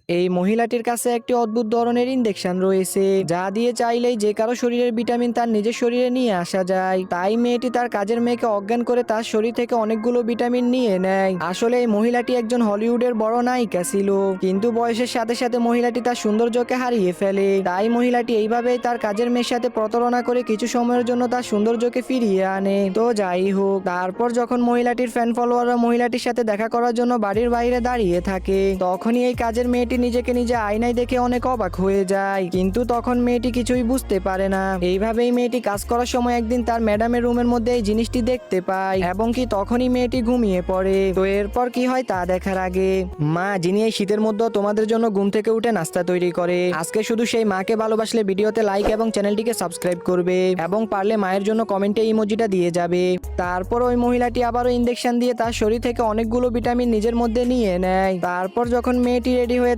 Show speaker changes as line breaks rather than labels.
এই মহিলাটির কাছে একটি অদ্ভুত ধরনের ইনজেকশন রয়েছে, যা দিয়ে চাইলেই যে কারো শরীরের ভিটামিন তার নিজের শরীরে নিয়ে আসা যায়। তাই মেয়েটি তার কাজের মেয়েকে অজ্ঞান করে তার শরীর থেকে অনেকগুলো ভিটামিন নিয়ে নেয়। আসলে এই মহিলাটি একজন হলিউডের বড় নায়িকা ছিল, কিন্তু বয়সের সাথে সাথে মহিলাটি তার সৌন্দর্যকে হারিয়ে ফেলে। তাই মহিলাটি এইভাবেই তার কাজের মেয়ের সাথে প্রতারণা করে কিছু সময়ের জন্য তার সৌন্দর্যকে ফিরিয়ে আনে। তো যাই হোক, তারপর যখন মহিলাটির ফ্যান ফলোয়াররা মহিলাটির সাথে দেখা করার জন্য বাড়ির বাইরে দাঁড়িয়ে থাকে, তখনই এই কাজের মেয়েটি নিজেকে নিজে আয়নায় দেখে অনেক অবাক হয়ে যায়। কিন্তু তখন মেয়েটি কিছুই বুঝতে পারে না। এইভাবেই মেয়েটি কাজ করার সময় একদিন তার ম্যাডামের রুমের মধ্যে এই জিনিসটি দেখতে পায়, এবং কি তখনই মেয়েটি ঘুমিয়ে পড়ে। তো এরপর কি হয় তা দেখার আগে, মা যিনি এই শীতের মধ্যে তোমাদের জন্য ঘুম থেকে উঠে নাস্তা তৈরি করে, আজকে শুধু সেই মাকে ভালোবাসলে ভিডিওতে লাইক এবং চ্যানেলটিকে সাবস্ক্রাইব করবে, এবং পারলে মায়ের জন্য কমেন্টে ইমোজিটা দিয়ে যাবে। তারপর ওই মহিলাটি আবারও ইনজেকশন দিয়ে তার শরীর থেকে অনেকগুলো ভিটামিন নিজের মধ্যে নিয়ে নেয়। তারপর যখন মেয়েটি রেডি হয়ে